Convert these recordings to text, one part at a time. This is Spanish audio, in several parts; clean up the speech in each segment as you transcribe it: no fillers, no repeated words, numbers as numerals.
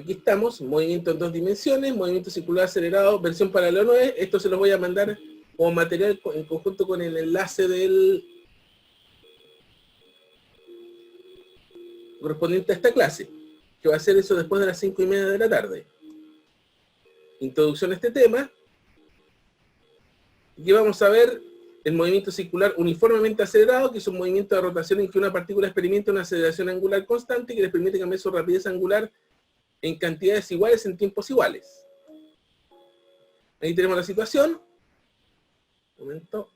Aquí estamos, movimiento en 2 dimensiones, movimiento circular acelerado, versión paralela 9. Esto se los voy a mandar como material en conjunto con el enlace del correspondiente a esta clase, que va a ser eso después de las 5:30 de la tarde. Introducción a este tema. Aquí vamos a ver el movimiento circular uniformemente acelerado, que es un movimiento de rotación en que una partícula experimenta una aceleración angular constante que les permite cambiar su rapidez angular en cantidades iguales en tiempos iguales. Ahí tenemos la situación. Un momento.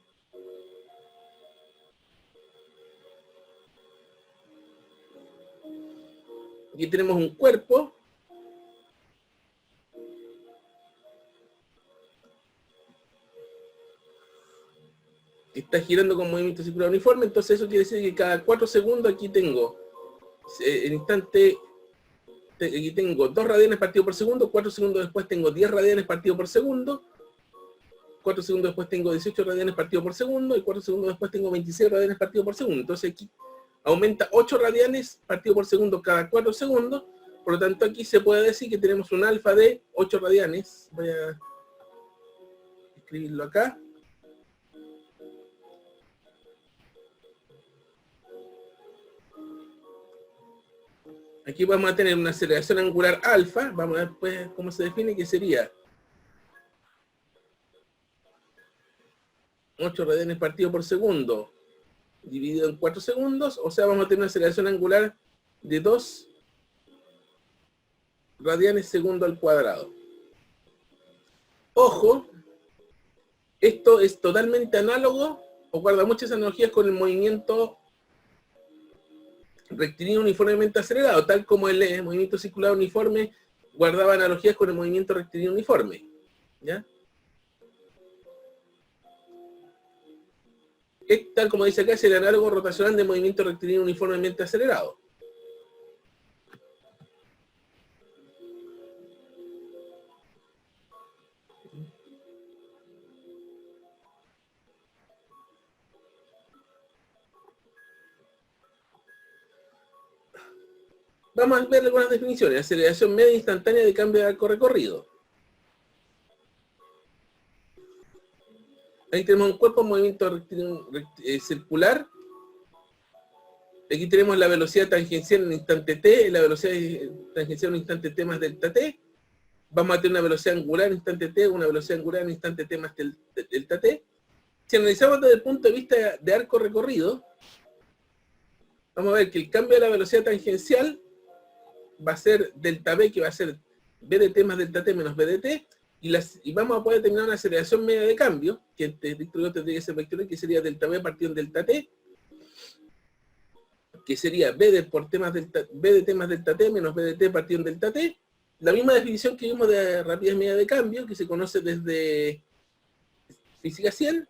Aquí tenemos un cuerpo. Que está girando con movimiento circular uniforme, entonces eso quiere decir que cada 4 segundos aquí tengo el instante, aquí tengo 2 radianes partido por segundo, 4 segundos después tengo 10 radianes partido por segundo, 4 segundos después tengo 18 radianes partido por segundo, y 4 segundos después tengo 26 radianes partido por segundo. Entonces aquí aumenta 8 radianes partido por segundo cada 4 segundos, por lo tanto aquí se puede decir que tenemos un alfa de 8 radianes. Voy a escribirlo acá. Aquí vamos a tener una aceleración angular alfa, vamos a ver pues cómo se define, que sería 8 radianes partido por segundo dividido en 4 segundos, o sea, vamos a tener una aceleración angular de 2 radianes segundo al cuadrado. Ojo, esto es totalmente análogo, o guarda muchas analogías con el movimiento rectilíneo uniformemente acelerado, tal como el movimiento circular uniforme guardaba analogías con el movimiento rectilíneo uniforme, ¿ya? Es tal como dice acá, es el análogo rotacional del movimiento rectilíneo uniformemente acelerado. Vamos a ver algunas definiciones. Aceleración media instantánea de cambio de arco recorrido. Ahí tenemos un cuerpo en movimiento circular. Aquí tenemos la velocidad tangencial en un instante t, la velocidad tangencial en un instante t más delta t. Vamos a tener una velocidad angular en instante t, una velocidad angular en instante t más delta t. Si analizamos desde el punto de vista de arco recorrido, vamos a ver que el cambio de la velocidad tangencial va a ser delta b, que va a ser b de t más delta t menos b de t, y vamos a poder determinar una aceleración media de cambio, que este vector tendría que ser vectorial, que sería delta b partido en delta t, que sería b de t más delta t menos b de t partido en delta t. La misma definición que vimos de rapidez media de cambio, que se conoce desde física 100.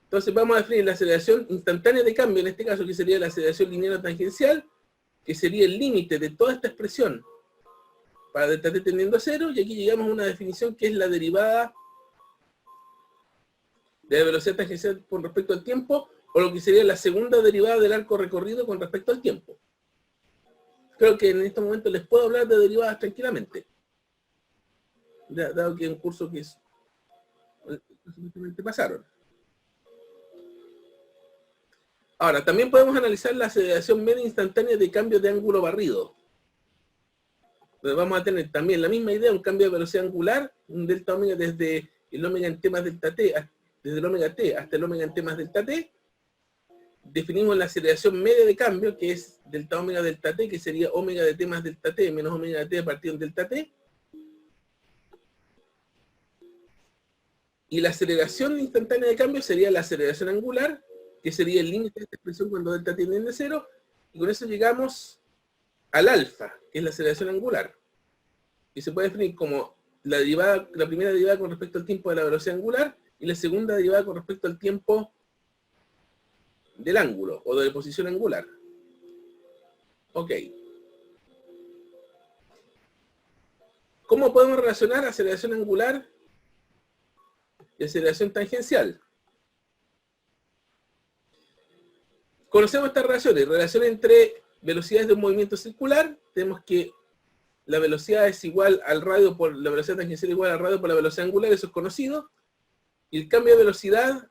Entonces vamos a definir la aceleración instantánea de cambio, en este caso, que sería la aceleración lineal tangencial, que sería el límite de toda esta expresión para delta t tendiendo a 0, y aquí llegamos a una definición que es la derivada de la velocidad tangencial con respecto al tiempo, o lo que sería la segunda derivada del arco recorrido con respecto al tiempo. Creo que en este momento les puedo hablar de derivadas tranquilamente, dado que es un curso que pasaron. Ahora, también podemos analizar la aceleración media instantánea de cambio de ángulo barrido. Entonces vamos a tener también la misma idea, un cambio de velocidad angular, un delta omega desde el omega en t más delta t, desde el omega t hasta el omega en t más delta t. Definimos la aceleración media de cambio, que es delta omega delta t, que sería omega de t más delta t menos omega de t partido en delta t. Y la aceleración instantánea de cambio sería la aceleración angular, que sería el límite de esta expresión cuando delta tiende a 0, y con eso llegamos al alfa, que es la aceleración angular, y se puede definir como la primera derivada con respecto al tiempo de la velocidad angular, y la segunda derivada con respecto al tiempo del ángulo, o de la posición angular. Ok. ¿Cómo podemos relacionar aceleración angular y aceleración tangencial? Conocemos estas relaciones entre velocidades de un movimiento circular. Tenemos que la velocidad es igual al radio por la velocidad tangencial igual al radio por la velocidad angular, eso es conocido, y el cambio de velocidad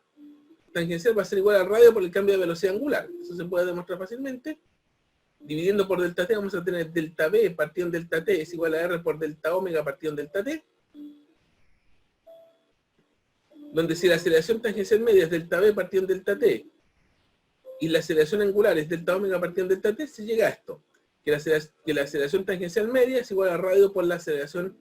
tangencial va a ser igual al radio por el cambio de velocidad angular. Eso se puede demostrar fácilmente. Dividiendo por delta t vamos a tener delta b partido en delta t es igual a r por delta omega partido en delta t, donde si la aceleración tangencial media es delta b partido en delta t y la aceleración angular es delta omega partido en delta t, se llega a esto, que la aceleración tangencial media es igual a radio por la aceleración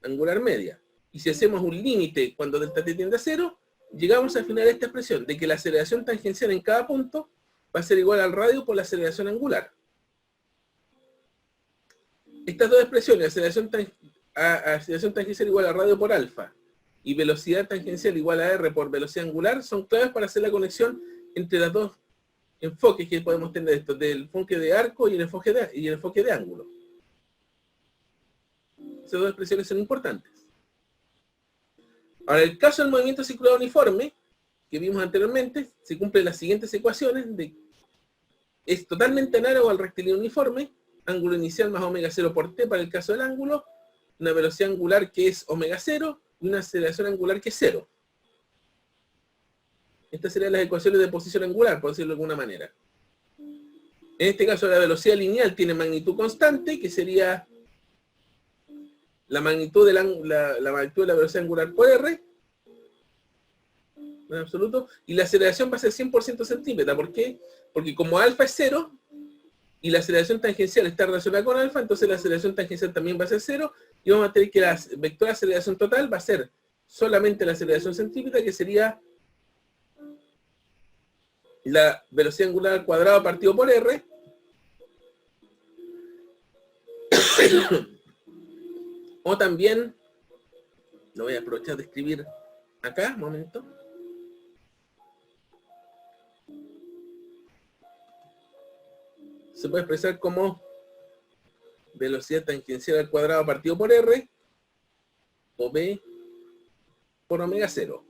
angular media. Y si hacemos un límite cuando delta t tiende a 0, llegamos al final a esta expresión de que la aceleración tangencial en cada punto va a ser igual al radio por la aceleración angular. Estas dos expresiones, aceleración tangencial igual a radio por alfa y velocidad tangencial igual a r por velocidad angular, son claves para hacer la conexión entre los dos enfoques que podemos tener estos, del enfoque de arco y el enfoque de ángulo. Esas dos expresiones son importantes. Ahora, en el caso del movimiento circular uniforme, que vimos anteriormente, se cumplen las siguientes ecuaciones. Es totalmente análogo al rectilíneo uniforme, ángulo inicial más omega 0 por t para el caso del ángulo, una velocidad angular que es omega 0 y una aceleración angular que es 0. Estas serían las ecuaciones de posición angular, por decirlo de alguna manera. En este caso la velocidad lineal tiene magnitud constante, que sería la magnitud de la velocidad angular por r, en absoluto, y la aceleración va a ser 100% centípeta. ¿Por qué? Porque como alfa es 0, y la aceleración tangencial está relacionada con alfa, entonces la aceleración tangencial también va a ser 0, y vamos a tener que la vector de aceleración total va a ser solamente la aceleración centípeta, que sería la velocidad angular al cuadrado partido por r, o también, lo voy a aprovechar de escribir acá, un momento. Se puede expresar como velocidad tangencial al cuadrado partido por r, o b por omega 0.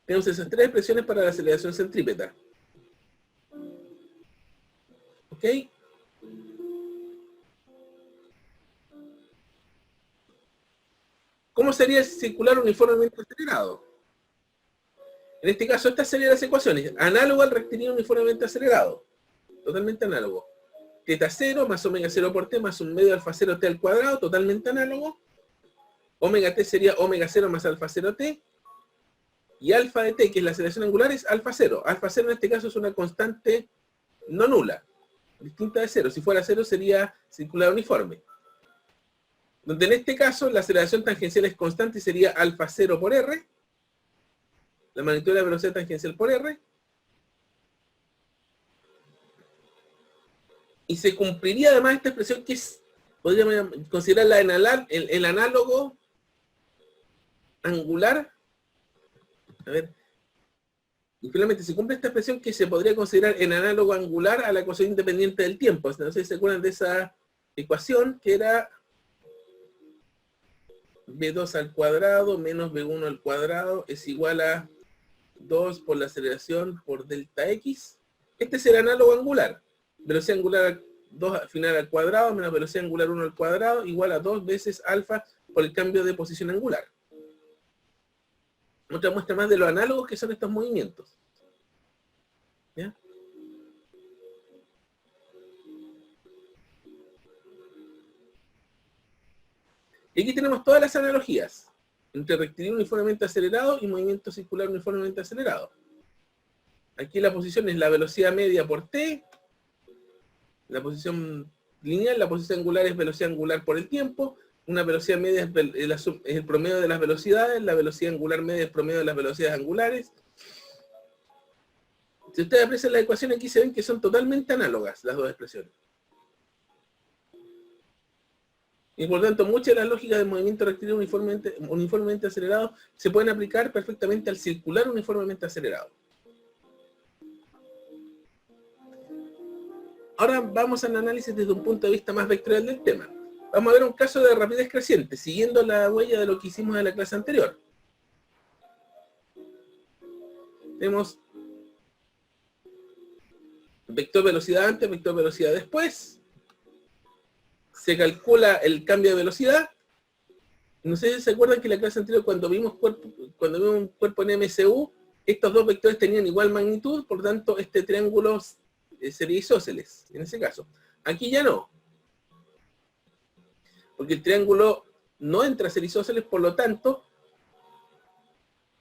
Tenemos esas tres expresiones para la aceleración centrípeta. ¿Ok? ¿Cómo sería el circular uniformemente acelerado? En este caso, estas serían las ecuaciones. Análogo al rectilíneo uniformemente acelerado. Totalmente análogo. Teta 0 más omega 0 por t más un medio alfa 0 t al cuadrado. Totalmente análogo. Omega t sería omega 0 más alfa 0 t. Y alfa de t, que es la aceleración angular, es alfa 0. Alfa 0 en este caso es una constante no nula, distinta de 0. Si fuera 0 sería circular uniforme. Donde en este caso la aceleración tangencial es constante y sería alfa 0 por r. La magnitud de la velocidad tangencial por r. Y se cumpliría además esta expresión que es, podríamos considerarla el análogo angular. A ver, y finalmente se cumple esta expresión que se podría considerar en análogo angular a la ecuación independiente del tiempo. No sé si se acuerdan de esa ecuación que era b2 al cuadrado menos b1 al cuadrado es igual a 2 por la aceleración por delta x. Este es el análogo angular. Velocidad angular 2 al final al cuadrado menos velocidad angular 1 al cuadrado igual a 2 veces alfa por el cambio de posición angular. Otra muestra más de lo análogos que son estos movimientos. ¿Ya? Y aquí tenemos todas las analogías entre rectilíneo uniformemente acelerado y movimiento circular uniformemente acelerado. Aquí la posición es la velocidad media por t, la posición lineal, la posición angular es velocidad angular por el tiempo, una velocidad media es el promedio de las velocidades, la velocidad angular media es el promedio de las velocidades angulares. Si ustedes aprecian la ecuación, aquí se ven que son totalmente análogas las dos expresiones. Y por tanto, muchas de las lógicas del movimiento rectilíneo uniformemente acelerado se pueden aplicar perfectamente al circular uniformemente acelerado. Ahora vamos al análisis desde un punto de vista más vectorial del tema. Vamos a ver un caso de rapidez creciente, siguiendo la huella de lo que hicimos en la clase anterior. Tenemos vector velocidad antes, vector velocidad después. se calcula el cambio de velocidad. No sé si se acuerdan que en la clase anterior cuando vimos un cuerpo en MCU, estos dos vectores tenían igual magnitud, por lo tanto este triángulo sería isósceles, en ese caso. Aquí ya no, porque el triángulo no entra a ser isósceles, por lo tanto,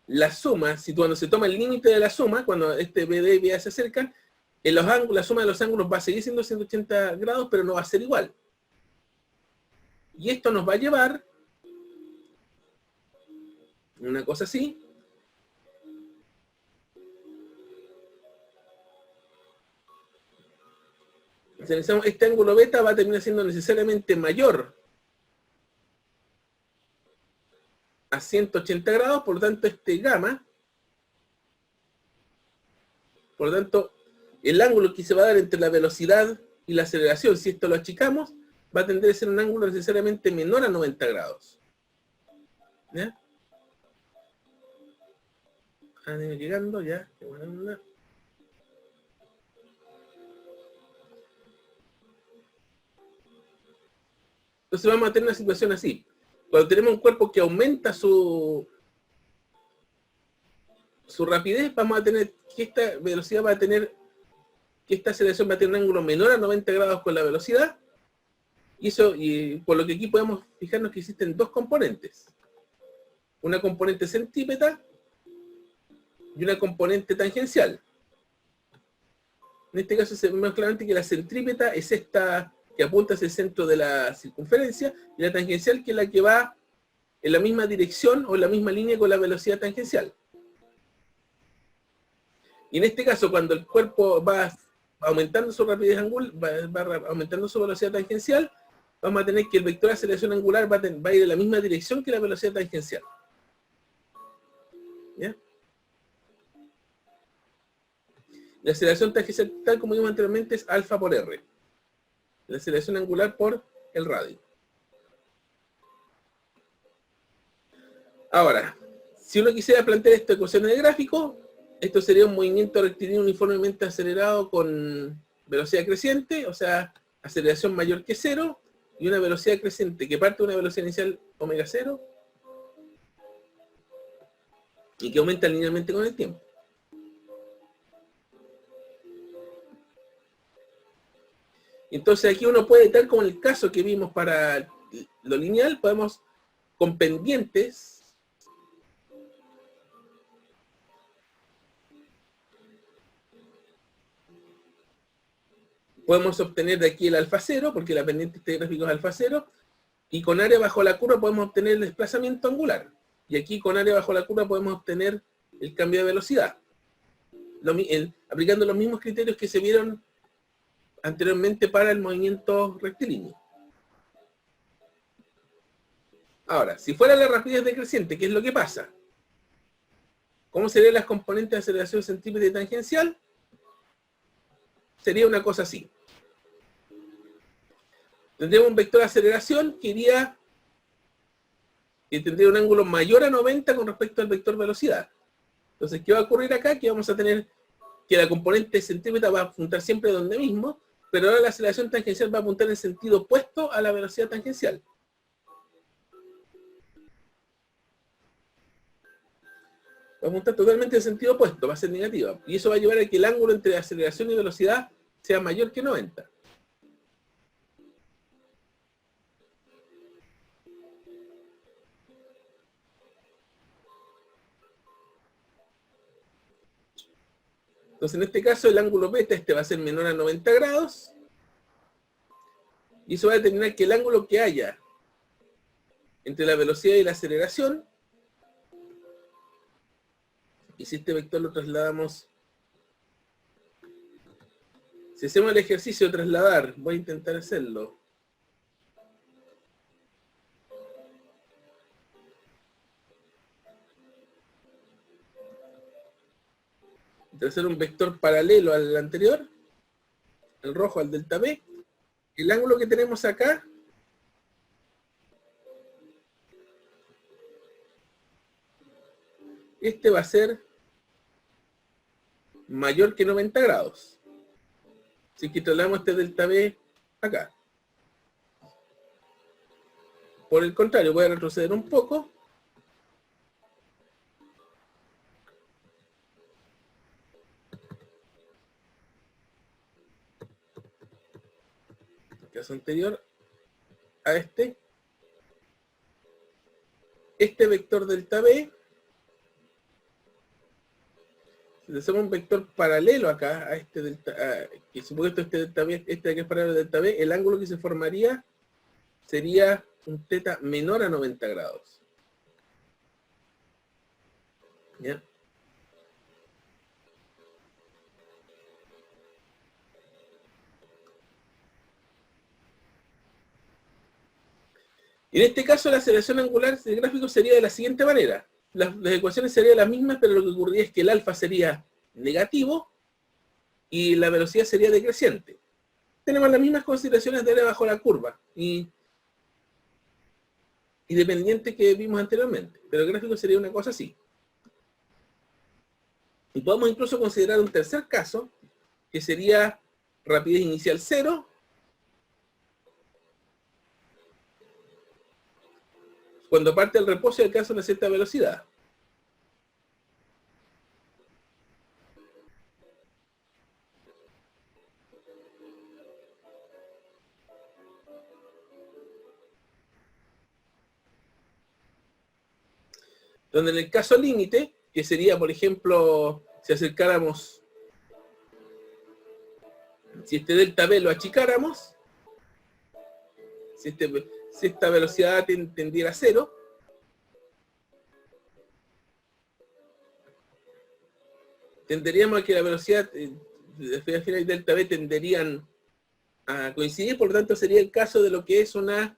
la suma, cuando se toma el límite de la suma, cuando este BD y BA se acercan, en los ángulos, la suma de los ángulos va a seguir siendo 180 grados, pero no va a ser igual. Y esto nos va a llevar una cosa así. Si analizamos este ángulo beta va a terminar siendo necesariamente mayor a 180 grados, por lo tanto este gamma, por lo tanto el ángulo que se va a dar entre la velocidad y la aceleración, si esto lo achicamos, va a tender a ser un ángulo necesariamente menor a 90 grados. ¿Ya? Han ido llegando, ya, qué buena onda. Entonces vamos a tener una situación así. Cuando tenemos un cuerpo que aumenta su rapidez, vamos a tener que esta velocidad va a tener, que esta aceleración va a tener un ángulo menor a 90 grados con la velocidad. Y por lo que aquí podemos fijarnos que existen dos componentes. Una componente centrípeta y una componente tangencial. En este caso se ve más claramente que la centrípeta es esta que apunta hacia el centro de la circunferencia, y la tangencial que es la que va en la misma dirección o en la misma línea con la velocidad tangencial. Y en este caso, cuando el cuerpo va aumentando su rapidez angular, va aumentando su velocidad tangencial, vamos a tener que el vector de aceleración angular va a ir en la misma dirección que la velocidad tangencial. ¿Ya? La aceleración tangencial, tal como vimos anteriormente, es alfa por r. La aceleración angular por el radio. Ahora, si uno quisiera plantear esta ecuación de gráfico, esto sería un movimiento rectilíneo uniformemente acelerado con velocidad creciente, o sea, aceleración mayor que cero, y una velocidad creciente que parte de una velocidad inicial omega cero y que aumenta linealmente con el tiempo. Entonces aquí uno puede, tal como en el caso que vimos para lo lineal, podemos con pendientes podemos obtener de aquí el alfa cero, porque la pendiente de este gráfico es alfa cero, y con área bajo la curva podemos obtener el desplazamiento angular. Y aquí con área bajo la curva podemos obtener el cambio de velocidad, aplicando los mismos criterios que se vieron anteriormente para el movimiento rectilíneo. Ahora, si fuera la rapidez decreciente, ¿qué es lo que pasa? ¿Cómo serían las componentes de aceleración centrípeta y tangencial? Sería una cosa así. Tendríamos un vector de aceleración que tendría un ángulo mayor a 90 con respecto al vector velocidad. Entonces, ¿qué va a ocurrir acá? Que vamos a tener que la componente centrípeta va a apuntar siempre donde mismo, pero ahora la aceleración tangencial va a apuntar en sentido opuesto a la velocidad tangencial. Va a apuntar totalmente en sentido opuesto, va a ser negativa. Y eso va a llevar a que el ángulo entre aceleración y velocidad sea mayor que 90. Entonces, en este caso, el ángulo beta va a ser menor a 90 grados. Y eso va a determinar que el ángulo que haya entre la velocidad y la aceleración, y si este vector lo trasladamos, si hacemos el ejercicio de trasladar, voy a intentar hacerlo. De hacer un vector paralelo al anterior, el rojo al delta B, el ángulo que tenemos acá va a ser mayor que 90 grados. Así que trasladamos este delta B acá. Por el contrario, voy a retroceder un poco. El caso anterior a este vector delta B, si le hacemos un vector paralelo acá a este delta, que supuesto este delta B, este de aquí es paralelo al delta B, el ángulo que se formaría sería un θ menor a 90 grados. ¿Ya? Y en este caso la aceleración angular del gráfico sería de la siguiente manera. Las ecuaciones serían las mismas, pero lo que ocurriría es que el alfa sería negativo y la velocidad sería decreciente. Tenemos las mismas consideraciones de área bajo la curva y dependiente que vimos anteriormente, pero el gráfico sería una cosa así. Y podemos incluso considerar un tercer caso, que sería rapidez inicial 0, cuando parte el reposo y alcanza una cierta velocidad. Donde en el caso límite, que sería, por ejemplo, si acercáramos, si este delta B lo achicáramos, si esta velocidad tendiera a 0, tenderíamos a que la velocidad final y delta B tenderían a coincidir, por lo tanto sería el caso de lo que es una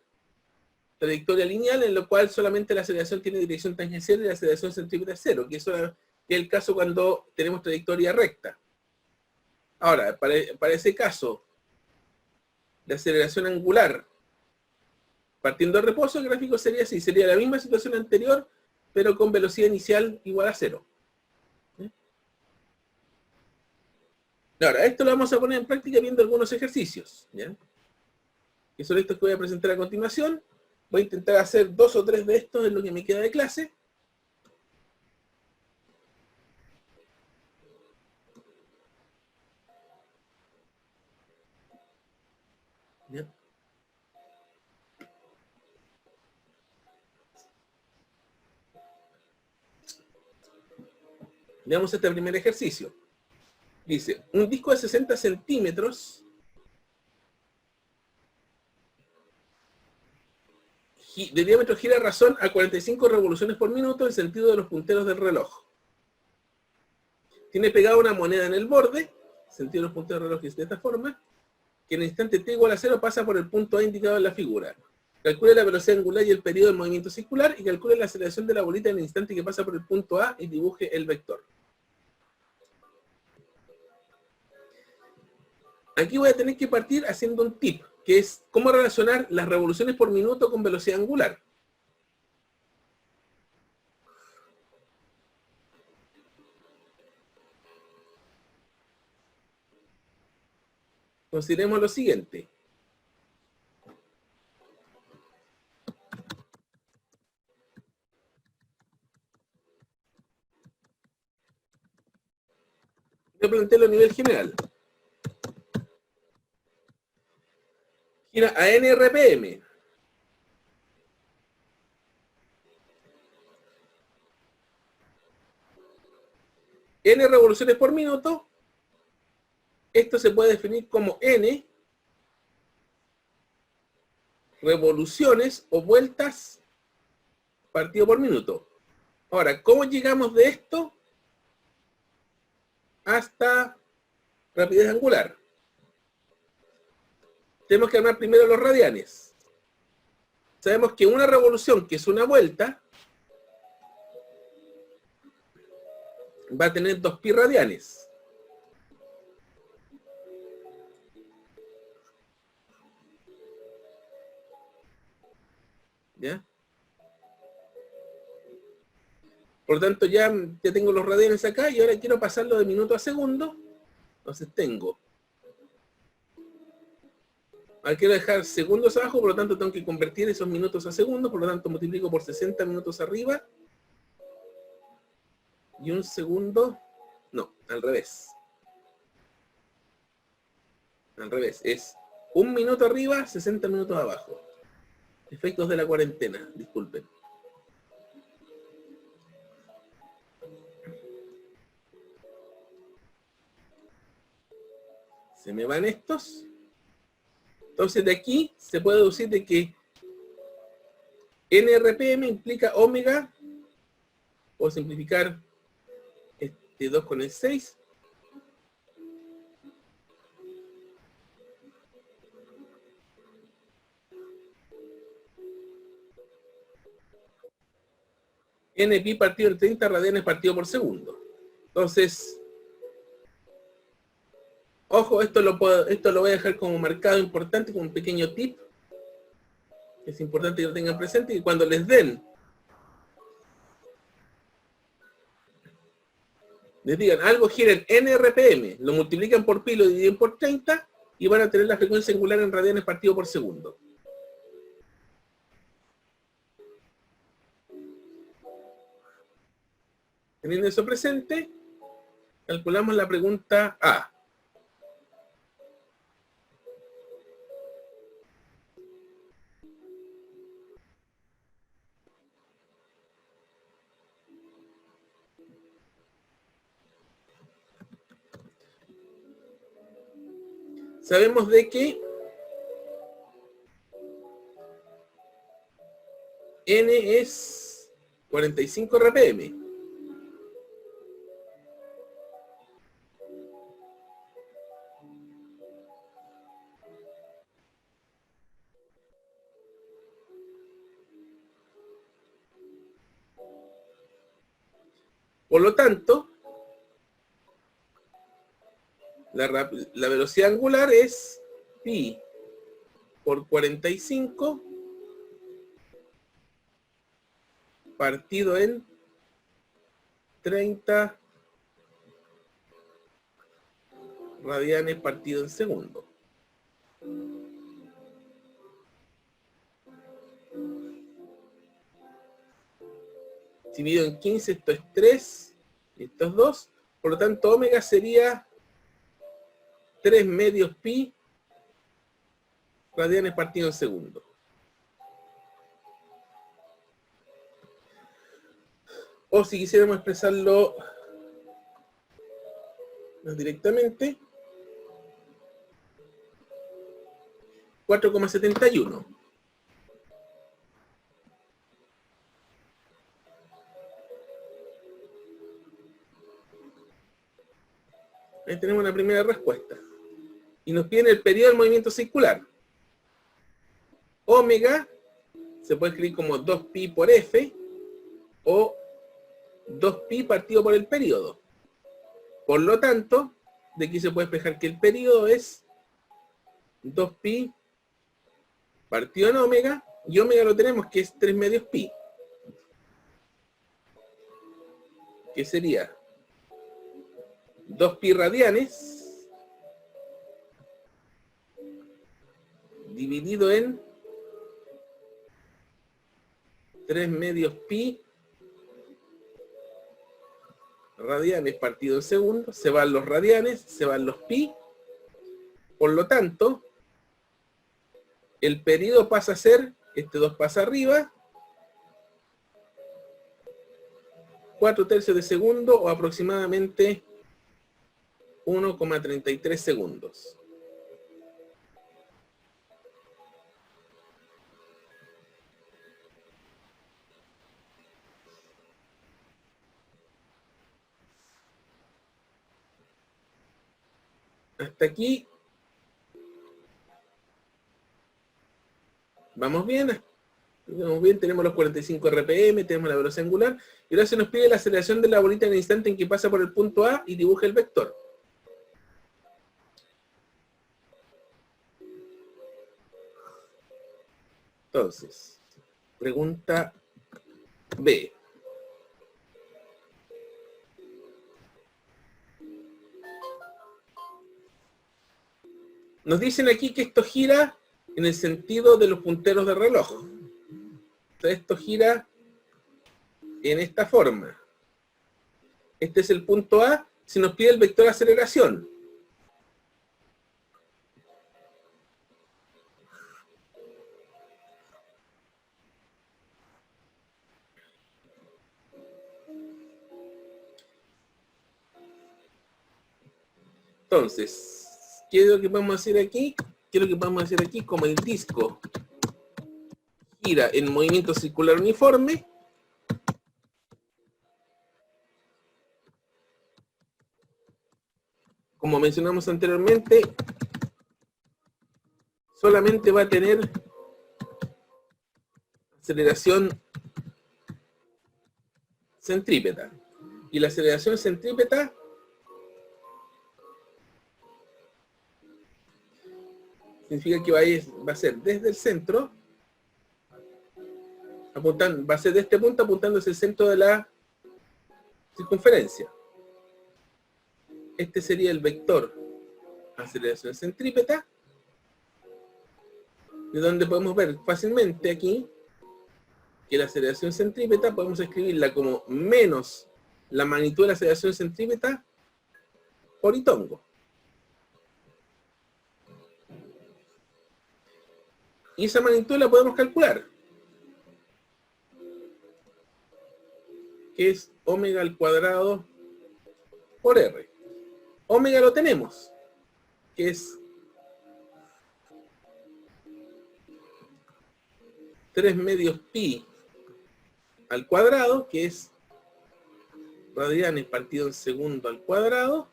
trayectoria lineal en lo cual solamente la aceleración tiene dirección tangencial y la aceleración centrípeta es 0, que eso es el caso cuando tenemos trayectoria recta. Ahora, para ese caso de aceleración angular partiendo de reposo, el gráfico sería así, sería la misma situación anterior, pero con velocidad inicial igual a 0. Ahora, esto lo vamos a poner en práctica viendo algunos ejercicios, ¿ya? Que son estos que voy a presentar a continuación. Voy a intentar hacer 2 o 3 de estos en lo que me queda de clase. ¿Ya? Veamos este primer ejercicio. Dice, un disco de 60 centímetros de diámetro gira a razón a 45 revoluciones por minuto en sentido de los punteros del reloj. Tiene pegada una moneda en el borde, sentido de los punteros del reloj es de esta forma, que en el instante t igual a 0 pasa por el punto A indicado en la figura. Calcule la velocidad angular y el periodo del movimiento circular y calcule la aceleración de la bolita en el instante que pasa por el punto A y dibuje el vector. Aquí voy a tener que partir haciendo un tip, que es cómo relacionar las revoluciones por minuto con velocidad angular. Consideremos lo siguiente. Yo planteo a nivel general. Gira a n RPM. N revoluciones por minuto. Esto se puede definir como n revoluciones o vueltas partido por minuto. Ahora, ¿cómo llegamos de esto hasta rapidez angular? Tenemos que armar primero los radianes. Sabemos que una revolución, que es una vuelta, va a tener 2pi radianes. ¿Ya? Por lo tanto, ya tengo los radianes acá y ahora quiero pasarlo de minuto a segundo. Entonces tengo quiero dejar segundos abajo, por lo tanto tengo que convertir esos minutos a segundos, por lo tanto multiplico por 60 minutos arriba. Y un segundo, no, al revés. Al revés, es un minuto arriba, 60 minutos abajo. Efectos de la cuarentena, disculpen. Se me van estos. Entonces de aquí se puede deducir de que NRPM implica omega, o simplificar 2 con el 6. NPi partido en 30 radianes partido por segundo. Entonces, ojo, esto lo voy a dejar como marcado importante, como un pequeño tip. Es importante que lo tengan presente, y cuando les digan algo gira en NRPM, lo multiplican por pi, lo dividen por 30 y van a tener la frecuencia angular en radianes partido por segundo. Teniendo eso presente, calculamos la pregunta A. Sabemos de que N es 45 RPM. Por lo tanto, la velocidad angular es pi por 45 partido en 30 radianes partido en segundo. Dividido en 15, esto es 3, y esto es 2. Por lo tanto, omega sería 3 medios pi radianes partido en segundo. O si quisiéramos expresarlo más directamente, 4,71. Ahí tenemos una primera respuesta. Y nos piden el periodo del movimiento circular. Omega se puede escribir como 2pi por f, o 2pi partido por el periodo. Por lo tanto, de aquí se puede despejar que el periodo es 2pi partido en omega, y omega lo tenemos que es 3 medios pi. Que sería 2pi radianes dividido en 3 medios pi radianes partido en segundo. Se van los radianes, se van los pi. Por lo tanto, el periodo pasa a ser, este 2 pasa arriba, 4/3 de segundo, o aproximadamente 1,33 segundos. Hasta aquí vamos bien. Vamos bien, tenemos los 45 RPM, tenemos la velocidad angular, y ahora se nos pide la aceleración de la bolita en el instante en que pasa por el punto A y dibuja el vector. Entonces, pregunta B. Nos dicen aquí que esto gira en el sentido de los punteros de reloj. Entonces esto gira en esta forma. Este es el punto A, se nos pide el vector de aceleración. Entonces, ¿qué es lo que vamos a hacer aquí? ¿Qué es lo que vamos a hacer aquí? Como el disco gira en movimiento circular uniforme, como mencionamos anteriormente, solamente va a tener aceleración centrípeta. Y la aceleración centrípeta significa que va a ser desde el centro, va a ser de este punto apuntando hacia el centro de la circunferencia. Este sería el vector aceleración centrípeta, de donde podemos ver fácilmente aquí que la aceleración centrípeta podemos escribirla como menos la magnitud de la aceleración centrípeta por Itongo. Y esa magnitud la podemos calcular, que es omega al cuadrado por R. Omega lo tenemos, que es 3 medios pi al cuadrado, que es radianes partido en segundo al cuadrado.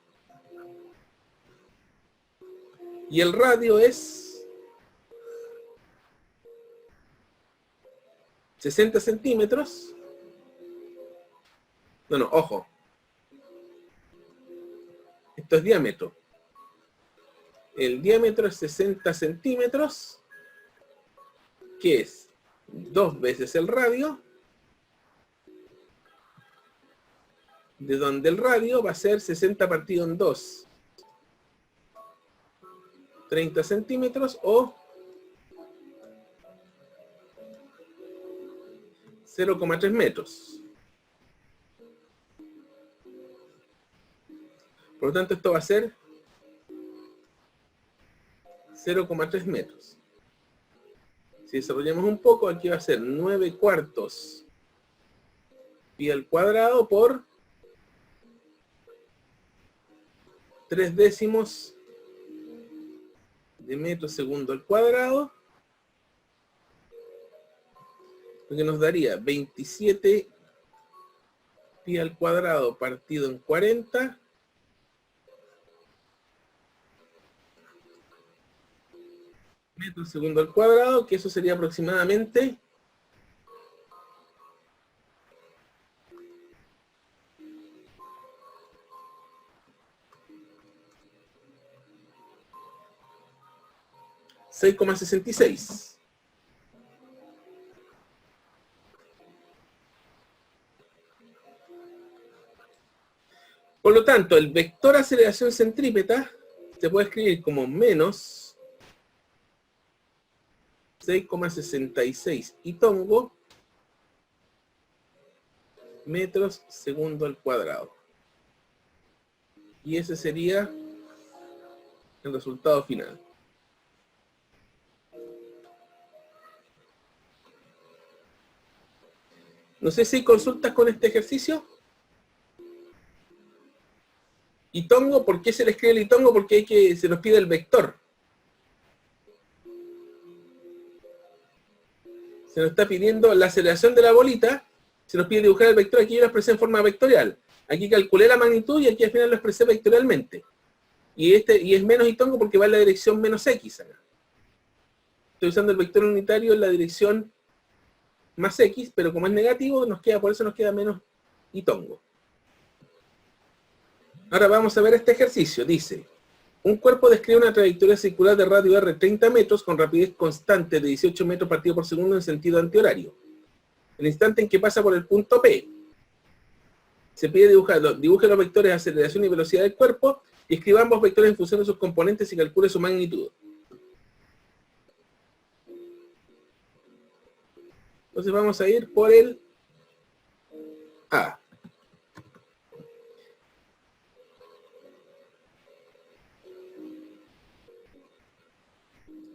Y el radio es 60 centímetros. No, ojo. Esto es diámetro. El diámetro es 60 centímetros, que es 2 veces el radio, de donde el radio va a ser 60 partido en 2. 30 centímetros o 0,3 metros. Por lo tanto, esto va a ser 0,3 metros. Si desarrollamos un poco, aquí va a ser 9 cuartos pi al cuadrado por 3 décimos de metro segundo al cuadrado, lo que nos daría 27 pi al cuadrado partido en 40 metros segundo al cuadrado, que eso sería aproximadamente 6,66. Por lo tanto, el vector aceleración centrípeta se puede escribir como menos 6,66 Itongo metros segundo al cuadrado. Y ese sería el resultado final. No sé si hay consultas con este ejercicio. Itongo, ¿por qué se le escribe el Itongo? Porque se nos pide el vector. Se nos está pidiendo la aceleración de la bolita, se nos pide dibujar el vector, aquí yo lo expresé en forma vectorial. Aquí calculé la magnitud y aquí al final lo expresé vectorialmente. Y es menos Itongo porque va en la dirección menos X acá. Estoy usando el vector unitario en la dirección más X, pero como es negativo, por eso nos queda menos Itongo. Ahora vamos a ver este ejercicio. Dice, un cuerpo describe una trayectoria circular de radio R 30 metros con rapidez constante de 18 metros partido por segundo en sentido antihorario. En el instante en que pasa por el punto P, se pide dibuje los vectores de aceleración y velocidad del cuerpo y escriba ambos vectores en función de sus componentes y calcule su magnitud. Entonces vamos a ir por el A.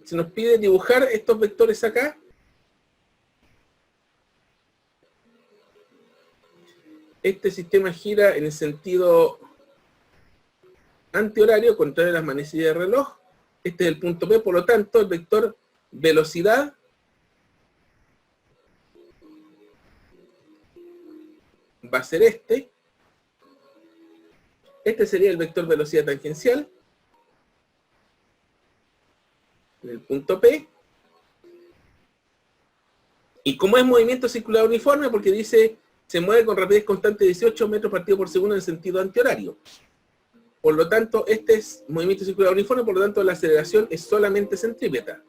Se nos pide dibujar estos vectores acá. Este sistema gira en el sentido antihorario, contrario a las manecillas de reloj. Este es el punto P, por lo tanto, el vector velocidad va a ser este. Este sería el vector velocidad tangencial en el punto P. Y como es movimiento circular uniforme, porque dice se mueve con rapidez constante de 18 metros partido por segundo en sentido antihorario. Por lo tanto, este es movimiento circular uniforme, por lo tanto la aceleración es solamente centrípeta.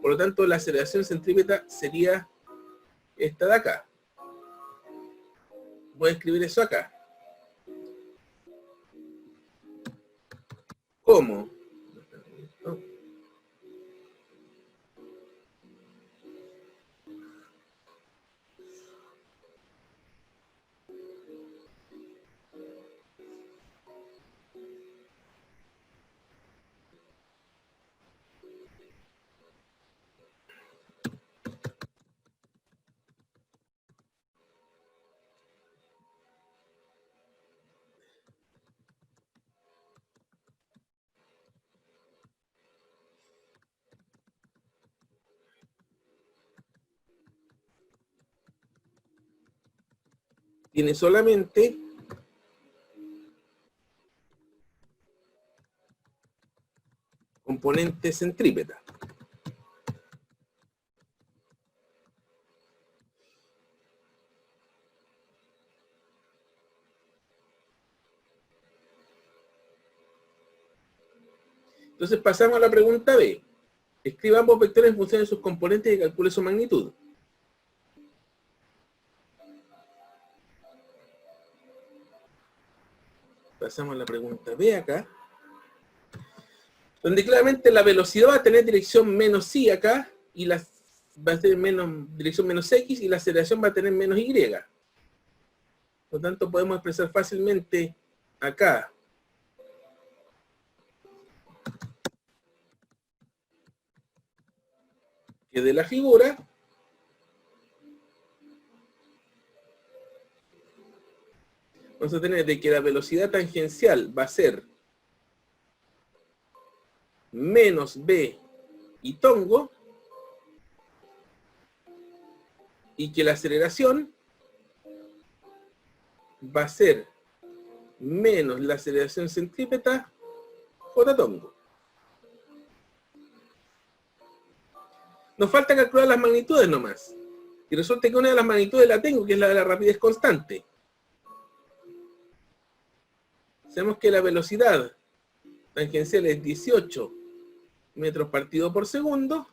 Por lo tanto, la aceleración centrípeta sería esta de acá. Voy a escribir eso acá. ¿Cómo? Tiene solamente componente centrípeta. Entonces pasamos a la pregunta B. Escriba ambos vectores en función de sus componentes y calcule su magnitud. Pasamos a la pregunta B acá, donde claramente la velocidad va a tener dirección menos y acá, y va a tener dirección menos x, y la aceleración va a tener menos y. Por lo tanto, podemos expresar fácilmente acá que de la figura vamos a tener de que la velocidad tangencial va a ser menos b y tongo, y que la aceleración va a ser menos la aceleración centrípeta j tongo. Nos falta calcular las magnitudes nomás. Y resulta que una de las magnitudes la tengo, que es la de la rapidez constante. Sabemos que la velocidad tangencial es 18 metros partido por segundo.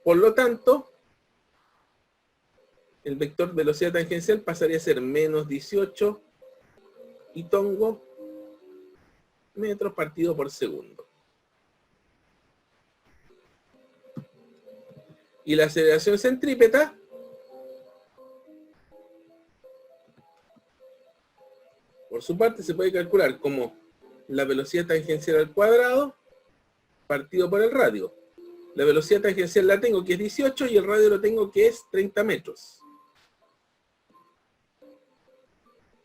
Por lo tanto, el vector velocidad tangencial pasaría a ser menos 18 y tongo metros partido por segundo. Y la aceleración centrípeta por su parte se puede calcular como la velocidad tangencial al cuadrado partido por el radio. La velocidad tangencial la tengo que es 18 y el radio lo tengo que es 30 metros.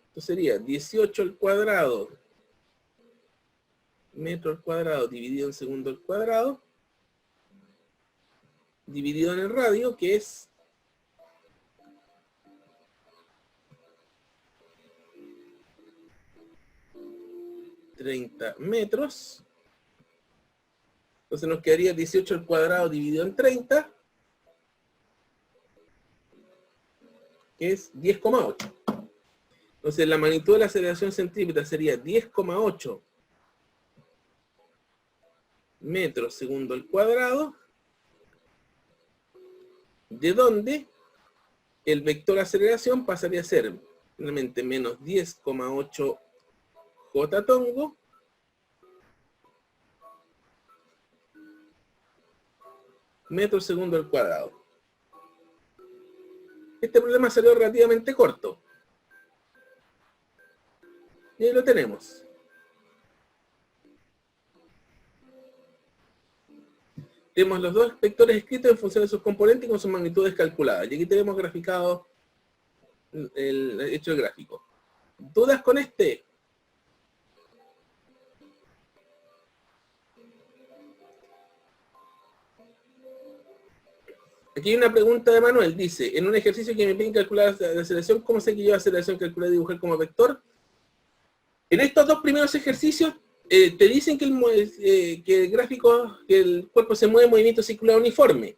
Entonces sería 18 al cuadrado metro al cuadrado dividido en segundo al cuadrado dividido en el radio, que es 30 metros. Entonces nos quedaría 18 al cuadrado dividido en 30, que es 10,8. Entonces la magnitud de la aceleración centrípeta sería 10,8 metros segundo al cuadrado, de donde el vector aceleración pasaría a ser finalmente menos 10,8 j tongo metro segundo al cuadrado. Este problema salió relativamente corto. Y ahí lo tenemos. Tenemos los dos vectores escritos en función de sus componentes y con sus magnitudes calculadas. Y aquí tenemos graficado el hecho del gráfico. ¿Dudas con este? Aquí hay una pregunta de Manuel, dice, en un ejercicio que me piden calcular la aceleración, ¿cómo sé que yo aceleración calcular y dibujar como vector? En estos dos primeros ejercicios, te dicen que el gráfico, que el cuerpo se mueve en movimiento circular uniforme.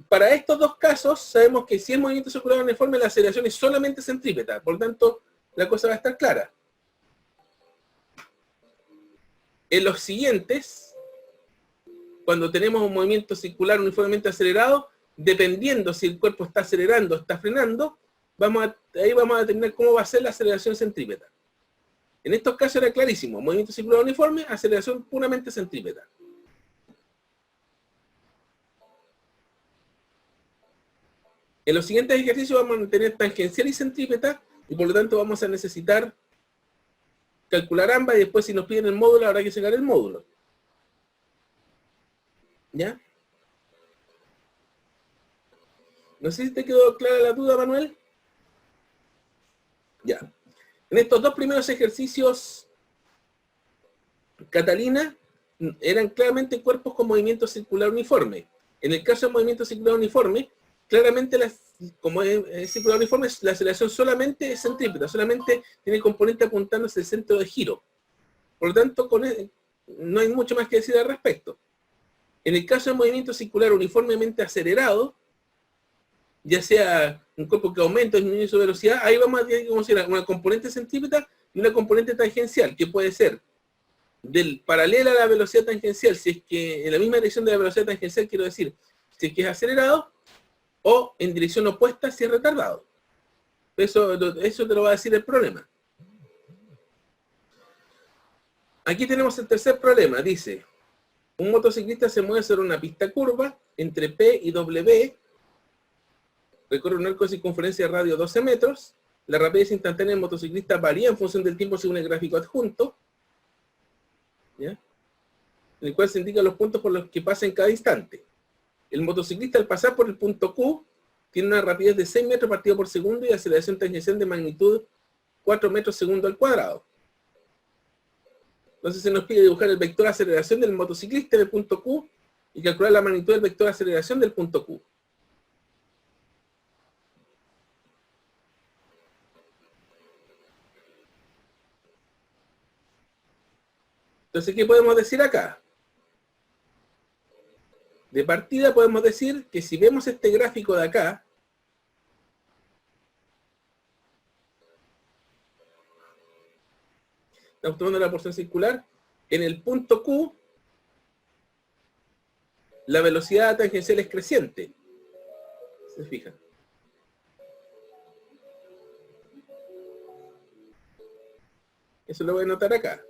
Para estos dos casos, sabemos que si es movimiento circular uniforme, la aceleración es solamente centrípeta, por lo tanto, la cosa va a estar clara. En los siguientes, cuando tenemos un movimiento circular uniformemente acelerado, dependiendo si el cuerpo está acelerando o está frenando, ahí vamos a determinar cómo va a ser la aceleración centrípeta. En estos casos era clarísimo, movimiento circular uniforme, aceleración puramente centrípeta. En los siguientes ejercicios vamos a tener tangencial y centrípeta, y por lo tanto vamos a necesitar calcular ambas, y después si nos piden el módulo, habrá que sacar el módulo. ¿Ya? No sé si te quedó clara la duda, Manuel. Ya. En estos dos primeros ejercicios, Catalina, eran claramente cuerpos con movimiento circular uniforme. En el caso del movimiento circular uniforme, claramente, como es circular uniforme, la aceleración solamente es centrípeta, solamente tiene el componente apuntando hacia el centro de giro. Por lo tanto, no hay mucho más que decir al respecto. En el caso del movimiento circular uniformemente acelerado, ya sea un cuerpo que aumenta o disminuye su velocidad, ahí vamos a tener una componente centrípeta y una componente tangencial, que puede ser paralela a la velocidad tangencial, si es que en la misma dirección de la velocidad tangencial, quiero decir, si es que es acelerado, o en dirección opuesta si es retardado. Eso te lo va a decir el problema. Aquí tenemos el tercer problema, dice, un motociclista se mueve sobre una pista curva entre P y W, recorre un arco de circunferencia de radio 12 metros, la rapidez instantánea del motociclista varía en función del tiempo según el gráfico adjunto, ¿ya? En el cual se indican los puntos por los que pasa en cada instante. El motociclista al pasar por el punto Q tiene una rapidez de 6 metros partido por segundo y aceleración tangencial de magnitud 4 metros segundo al cuadrado. Entonces se nos pide dibujar el vector de aceleración del motociclista en el punto Q y calcular la magnitud del vector de aceleración del punto Q. Entonces, ¿qué podemos decir acá? De partida podemos decir que si vemos este gráfico de acá, estamos tomando la porción circular, en el punto Q, la velocidad tangencial es creciente. ¿Se fijan? Eso lo voy a anotar acá.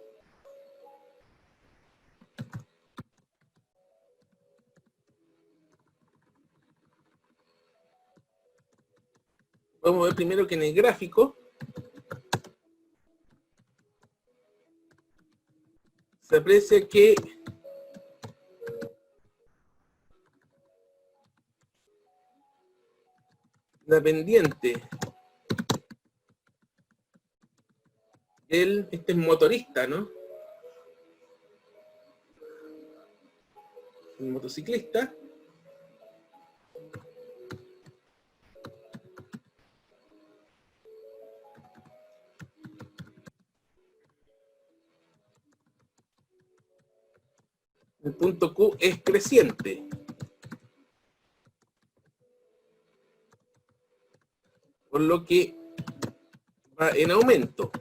Vamos a ver primero que en el gráfico se aprecia que la pendiente este es motorista, ¿no? El motociclista el punto Q es creciente. Por lo que va en aumento.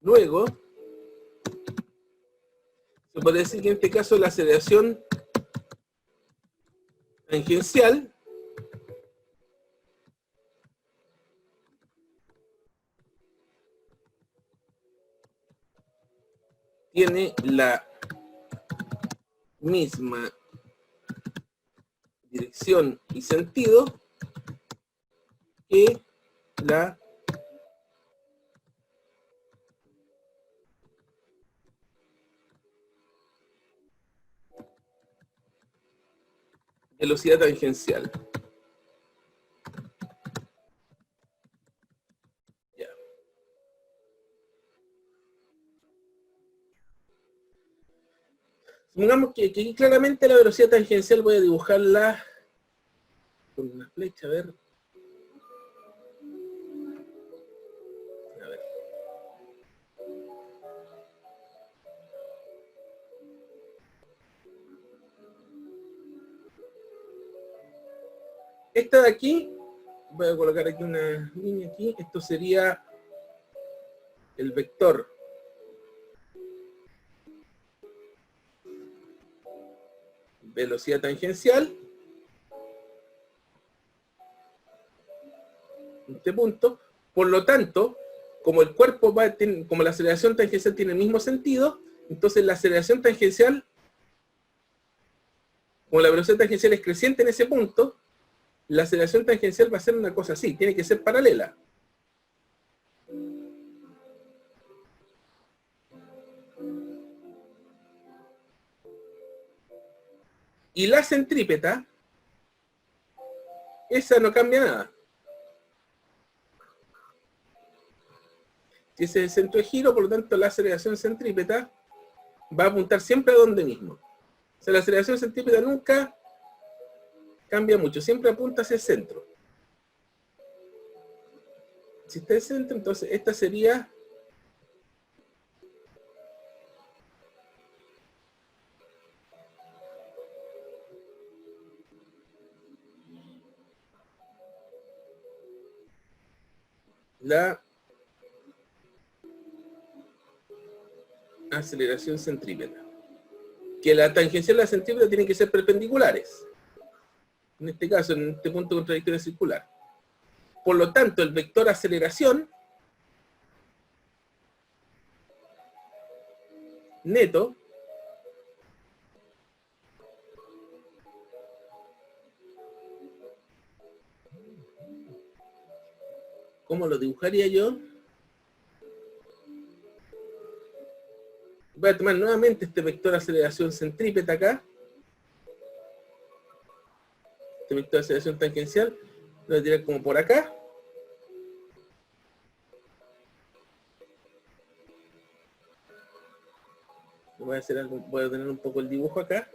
Luego, se puede decir que en este caso la aceleración tangencial tiene la misma dirección y sentido que la velocidad tangencial. Ya. Supongamos que aquí claramente la velocidad tangencial voy a dibujarla con una flecha, a ver. A ver. Esta de aquí, voy a colocar aquí una línea aquí, esto sería el vector velocidad tangencial, en este punto. Por lo tanto, como el cuerpo como la aceleración tangencial tiene el mismo sentido, entonces la aceleración tangencial, como la velocidad tangencial es creciente en ese punto, la aceleración tangencial va a ser una cosa así, tiene que ser paralela. Y la centrípeta, esa no cambia nada. Si ese es el centro de giro, por lo tanto la aceleración centrípeta va a apuntar siempre a donde mismo. O sea, la aceleración centrípeta nunca cambia mucho, siempre apunta hacia el centro. Si está el centro, entonces esta sería la aceleración centrípeta. Que la tangencial y la centrípeta tienen que ser perpendiculares. En este caso, en este punto contradictorio circular. Por lo tanto, el vector aceleración neto ¿cómo lo dibujaría yo? Voy a tomar nuevamente este vector aceleración centrípeta acá. Este vector aceleración tangencial. Lo voy a tirar como por acá. Voy a hacer algo, voy a tener un poco el dibujo acá.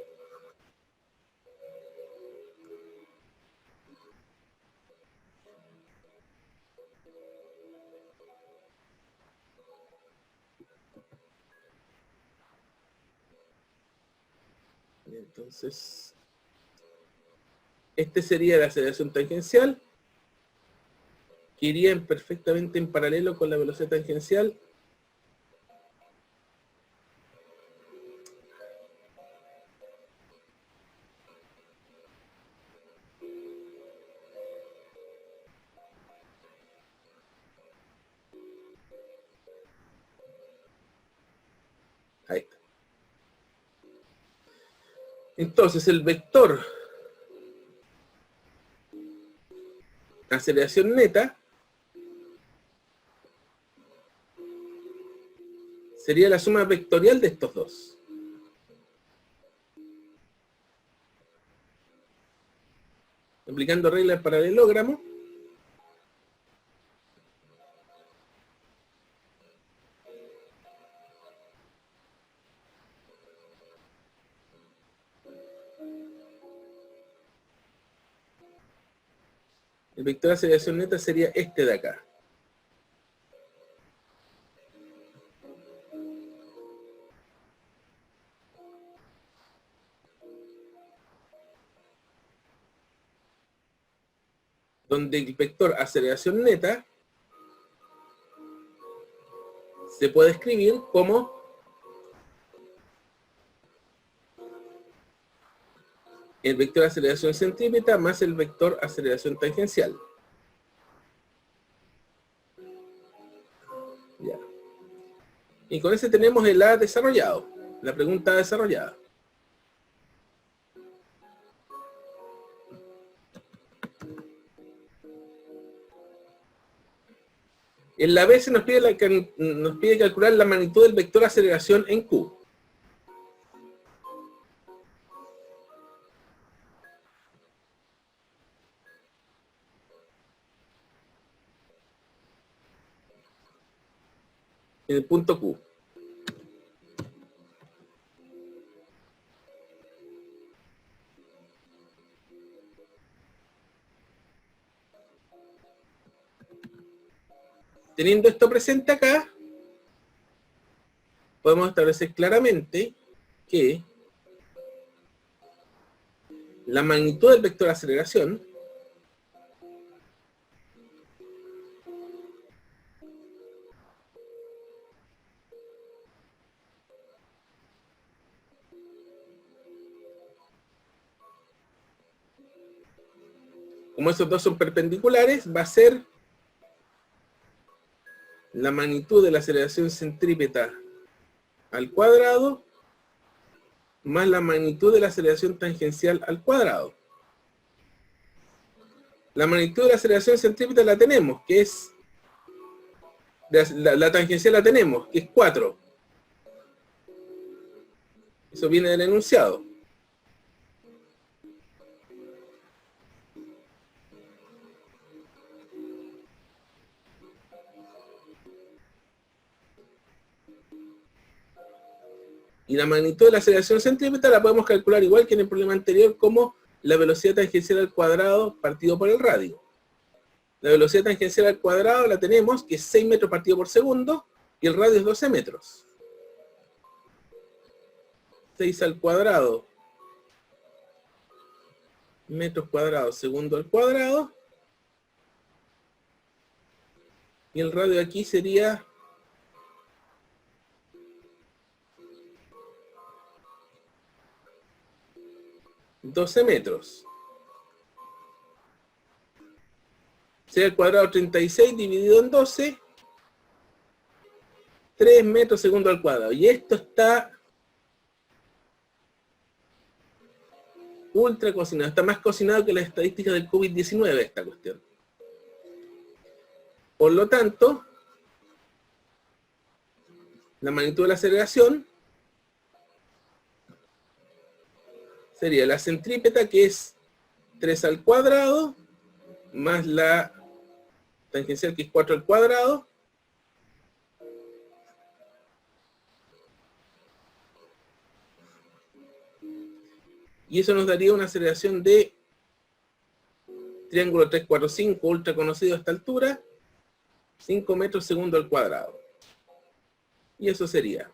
Entonces, este sería la aceleración tangencial, que iría perfectamente en paralelo con la velocidad tangencial. Ahí está. Entonces, el vector aceleración neta sería la suma vectorial de estos dos. Aplicando regla del paralelogramo, el vector de aceleración neta sería este de acá. Donde el vector aceleración neta se puede escribir como el vector aceleración centrípeta más el vector aceleración tangencial. Ya. Y con ese tenemos el A desarrollado, la pregunta desarrollada. En la B se nos pide calcular la magnitud del vector aceleración en Q. En el punto Q. Teniendo esto presente acá, podemos establecer claramente que la magnitud del vector aceleración como esos dos son perpendiculares, va a ser la magnitud de la aceleración centrípeta al cuadrado más la magnitud de la aceleración tangencial al cuadrado. La magnitud de la aceleración centrípeta la tenemos, que es, la tangencial la tenemos, que es 4. Eso viene del enunciado. Y la magnitud de la aceleración centrípeta la podemos calcular igual que en el problema anterior como la velocidad tangencial al cuadrado partido por el radio. La velocidad tangencial al cuadrado la tenemos, que es 6 metros partido por segundo, y el radio es 12 metros. 6 al cuadrado, metros cuadrados, segundo al cuadrado. Y el radio aquí sería 12 metros. 6 al cuadrado 36 dividido en 12, 3 metros segundo al cuadrado. Y esto está ultra cocinado, está más cocinado que las estadísticas del COVID-19 esta cuestión. Por lo tanto, la magnitud de la aceleración sería la centrípeta, que es 3 al cuadrado, más la tangencial, que es 4 al cuadrado, y eso nos daría una aceleración de triángulo 345, ultra conocido a esta altura, 5 metros segundo al cuadrado. Y eso sería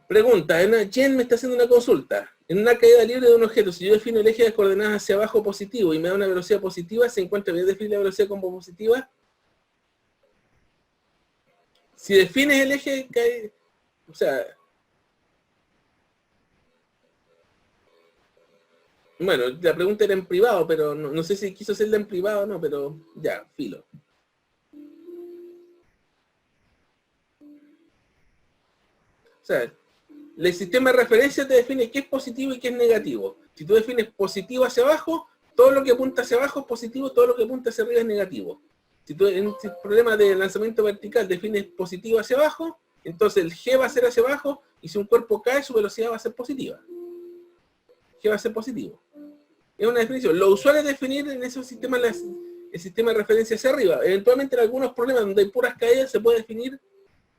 pregunta, Jen me está haciendo una consulta. En una caída libre de un objeto, si yo defino el eje de coordenadas hacia abajo positivo y me da una velocidad positiva, ¿se encuentra bien definir la velocidad como positiva? Si defines el eje, o sea, bueno, la pregunta era en privado, pero no sé si quiso hacerla en privado o no, pero ya, filo. O sea, el sistema de referencia te define qué es positivo y qué es negativo. Si tú defines positivo hacia abajo, todo lo que apunta hacia abajo es positivo, todo lo que apunta hacia arriba es negativo. Si tú en el problema de lanzamiento vertical defines positivo hacia abajo, entonces el G va a ser hacia abajo, y si un cuerpo cae, su velocidad va a ser positiva. G va a ser positivo. Es una definición. Lo usual es definir en esos sistemas el sistema de referencia hacia arriba. Eventualmente en algunos problemas donde hay puras caídas se puede definir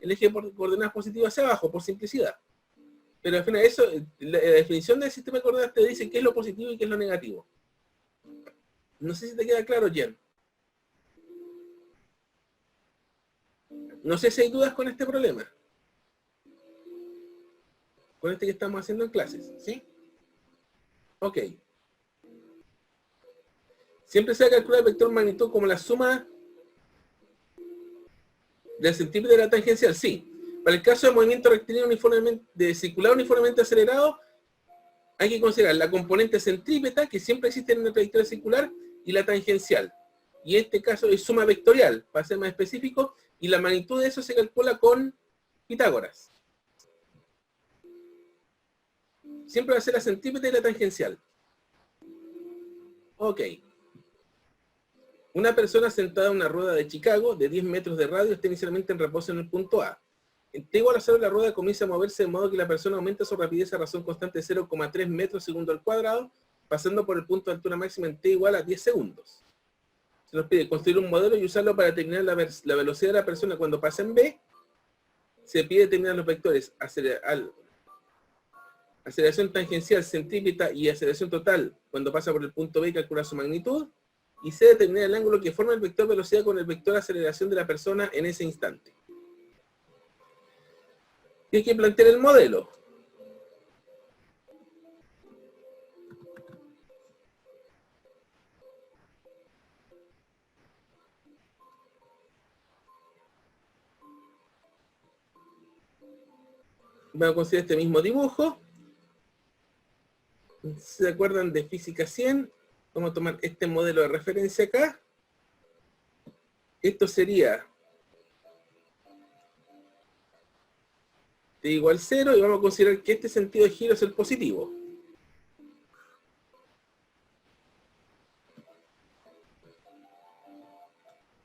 el eje de coordenadas positivas hacia abajo, por simplicidad. Pero al final eso, la definición del sistema de coordenadas te dice qué es lo positivo y qué es lo negativo. No sé si te queda claro, Jen. No sé si hay dudas con este problema. Con este que estamos haciendo en clases, ¿sí? Ok. Siempre se va a calcular el vector magnitud como la suma del centímetro de la tangencial, sí. Para el caso de movimiento rectilíneo de circular uniformemente acelerado, hay que considerar la componente centrípeta, que siempre existe en una trayectoria circular, y la tangencial. y en este caso es suma vectorial, para ser más específico, y la magnitud de eso se calcula con Pitágoras. Siempre va a ser la centípeta y la tangencial. Ok. Una persona sentada en una rueda de Chicago de 10 metros de radio está inicialmente en reposo en el punto A. En t igual a 0 la rueda comienza a moverse de modo que la persona aumenta su rapidez a razón constante de 0,3 metros segundo al cuadrado, pasando por el punto de altura máxima en t igual a 10 segundos. Se nos pide construir un modelo y usarlo para determinar la velocidad de la persona cuando pasa en B. Se pide determinar los vectores aceleración tangencial, centrípeta y aceleración total cuando pasa por el punto B y calcular su magnitud. Y C, determinar el ángulo que forma el vector velocidad con el vector aceleración de la persona en ese instante. Y hay que plantear el modelo. Vamos a considerar este mismo dibujo. ¿Se acuerdan de física 100? Vamos a tomar este modelo de referencia acá. Esto sería t igual 0 y vamos a considerar que este sentido de giro es el positivo.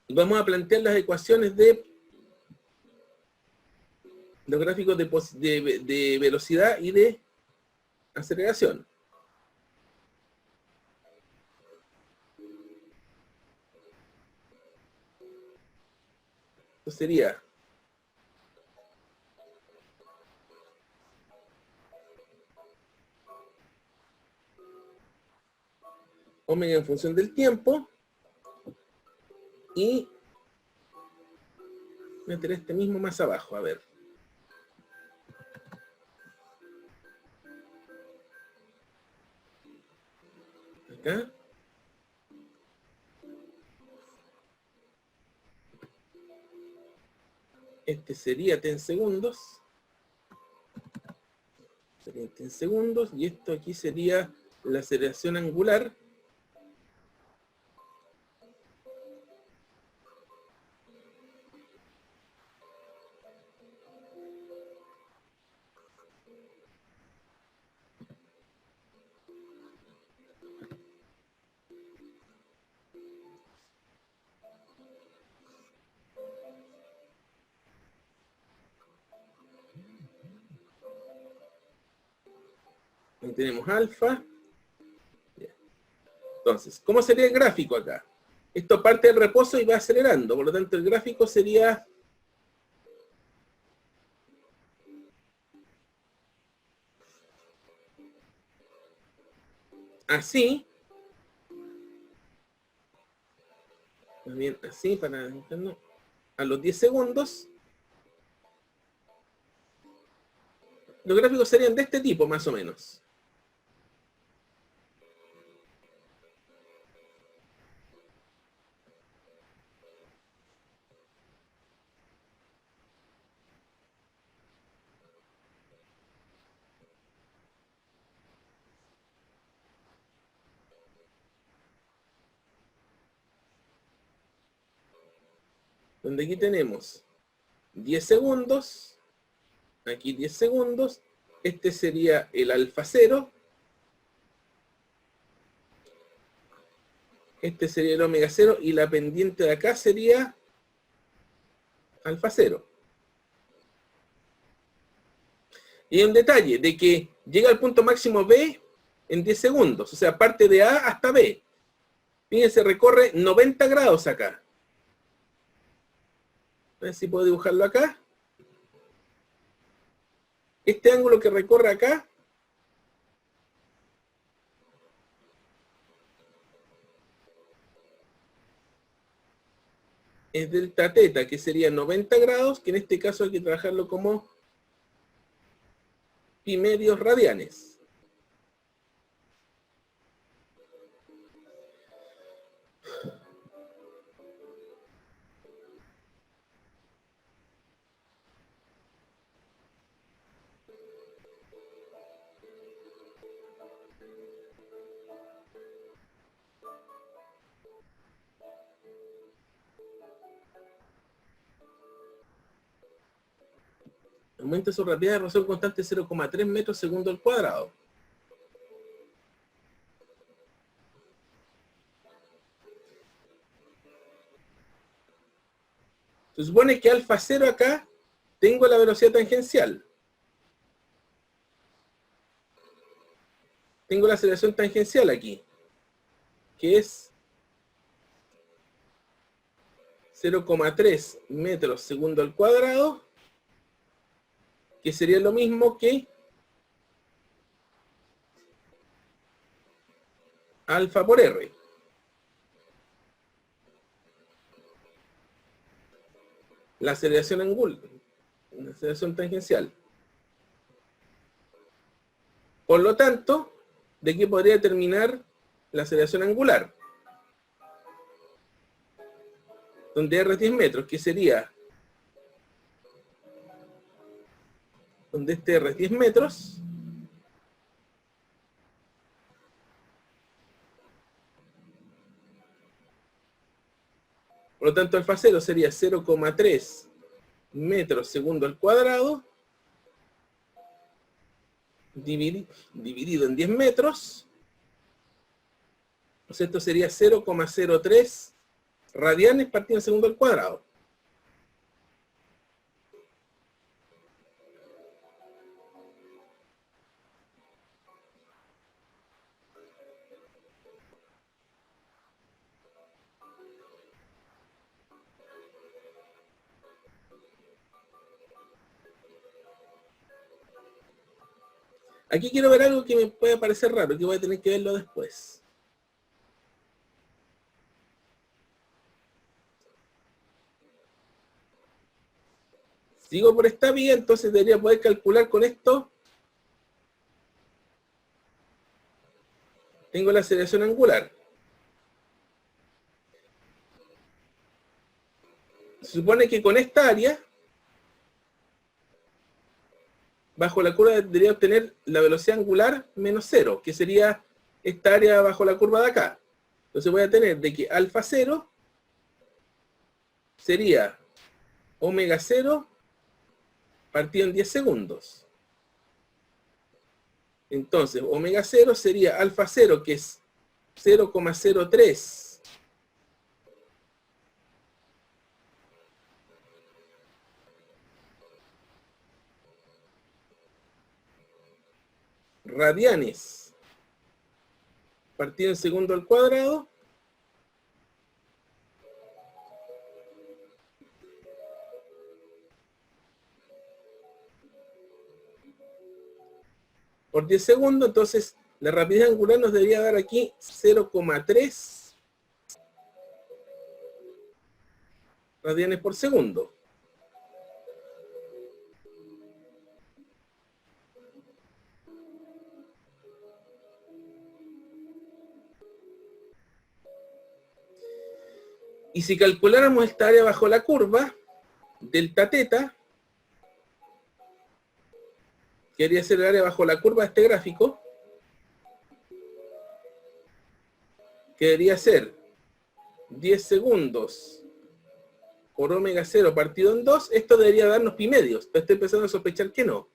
Y vamos a plantear las ecuaciones de los gráficos de velocidad y de aceleración. Esto sería omega en función del tiempo y meter este mismo más abajo, a ver. Acá. Este sería t en segundos. Sería t en segundos. Y esto aquí sería la aceleración angular. Ahí tenemos alfa. Entonces, ¿cómo sería el gráfico acá? Esto parte del reposo y va acelerando, por lo tanto el gráfico sería así. También así para a los 10 segundos. Los gráficos serían de este tipo, más o menos. Donde aquí tenemos 10 segundos, aquí 10 segundos, este sería el alfa 0, este sería el omega 0 y la pendiente de acá sería alfa 0. Y hay un detalle, de que llega al punto máximo B en 10 segundos, o sea, parte de A hasta B. Fíjense, recorre 90 grados acá. A ver si puedo dibujarlo acá. Este ángulo que recorre acá es delta teta, que sería 90 grados, que en este caso hay que trabajarlo como pi medios radianes. Aumenta su rapidez de rotación constante 0,3 metros segundo al cuadrado. Se supone que alfa 0 acá tengo la velocidad tangencial. Tengo la aceleración tangencial aquí, que es 0,3 metros segundo al cuadrado, que sería lo mismo que alfa por R. La aceleración angular, la aceleración tangencial. Por lo tanto, ¿de qué podría determinar la aceleración angular? Donde R es 10 metros, que sería, donde este R es 10 metros, por lo tanto alfa 0 sería 0,3 metros segundo al cuadrado, dividido en 10 metros, pues esto sería 0,03 radianes partido en segundo al cuadrado. Aquí quiero ver algo que me puede parecer raro, que voy a tener que verlo después. Sigo por esta vía, entonces debería poder calcular con esto. Tengo la aceleración angular. Se supone que con esta área, bajo la curva debería obtener la velocidad angular menos 0, que sería esta área bajo la curva de acá. Entonces voy a tener de que alfa 0 sería omega 0 partido en 10 segundos. Entonces, omega 0 sería alfa 0, que es 0,03 radianes partido en segundo al cuadrado por 10 segundos. Entonces la rapidez angular nos debería dar aquí 0,3 radianes por segundo. Y si calculáramos esta área bajo la curva, delta teta, que debería ser el área bajo la curva de este gráfico, que debería ser 10 segundos por omega 0 partido en 2, esto debería darnos pi medios, pero estoy empezando a sospechar que no.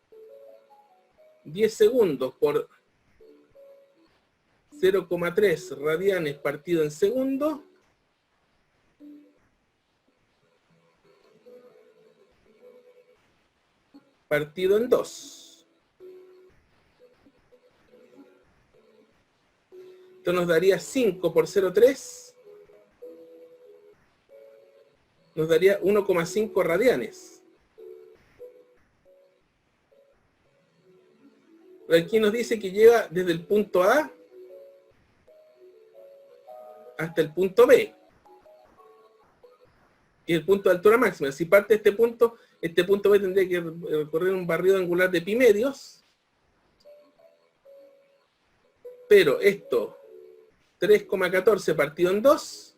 10 segundos por 0,3 radianes partido en segundo, partido en 2. Esto nos daría 5 por 0,3. Nos daría 1,5 radianes. Pero aquí nos dice que llega desde el punto A hasta el punto B. Y el punto de altura máxima. Si parte de este punto B tendría que recorrer un barrido angular de pi medios. Pero esto, 3,14 partido en 2.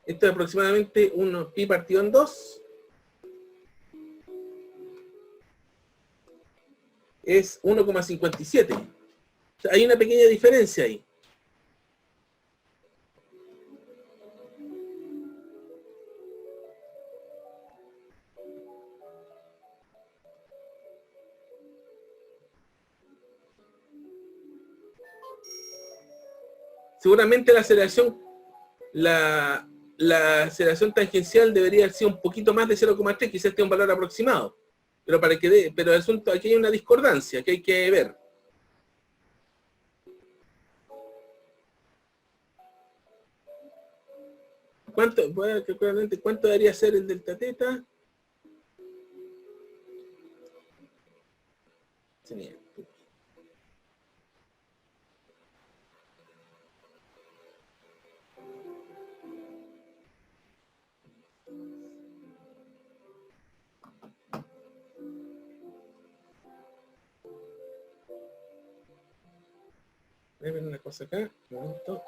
Esto es aproximadamente 1 pi partido en 2. Es 1,57. O sea, hay una pequeña diferencia ahí. Seguramente la aceleración tangencial debería haber sido un poquito más de 0,3, quizás esté un valor aproximado. Pero pero el asunto, aquí hay una discordancia que hay que ver. Voy a calcular cuánto debería ser el delta teta. Sería. Voy a ver una cosa acá, un momento.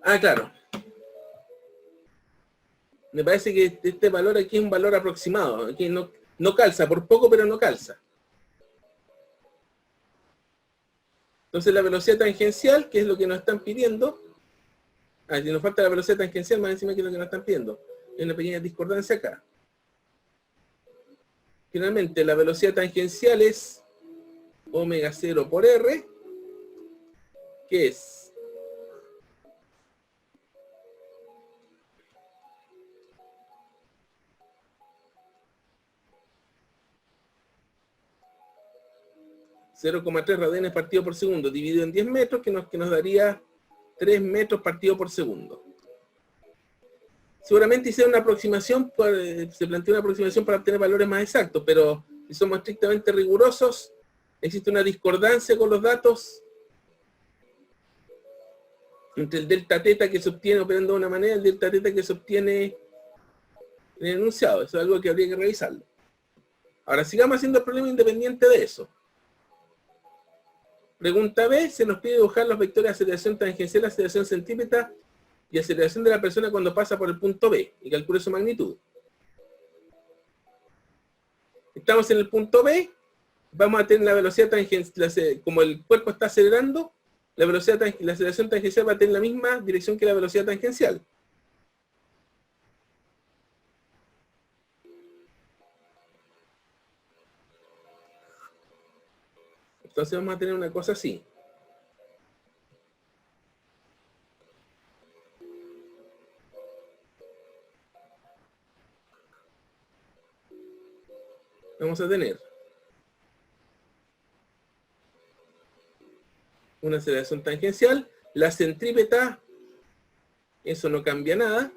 Ah, claro. Me parece que este valor aquí es un valor aproximado. Aquí no calza, por poco, pero no calza. Entonces la velocidad tangencial, que es lo que nos están pidiendo. Si nos falta la velocidad tangencial, más encima que es lo que nos están pidiendo. Hay una pequeña discordancia acá. Finalmente, la velocidad tangencial es omega 0 por R, que es 0,3 radianes partido por segundo, dividido en 10 metros, que nos daría 3 metros partido por segundo. Seguramente hicieron una aproximación, se planteó una aproximación para obtener valores más exactos, pero si somos estrictamente rigurosos, existe una discordancia con los datos entre el delta teta que se obtiene operando de una manera y el delta teta que se obtiene en el enunciado. Eso es algo que habría que revisarlo. Ahora, sigamos haciendo el problema independiente de eso. Pregunta B, se nos pide dibujar los vectores de aceleración tangencial, aceleración centrípeta y aceleración de la persona cuando pasa por el punto B y calcule su magnitud. Estamos en el punto B, vamos a tener la velocidad tangencial, como el cuerpo está acelerando, la aceleración tangencial va a tener la misma dirección que la velocidad tangencial. Entonces vamos a tener una cosa así. Vamos a tener una aceleración tangencial, la centrípeta, eso no cambia nada.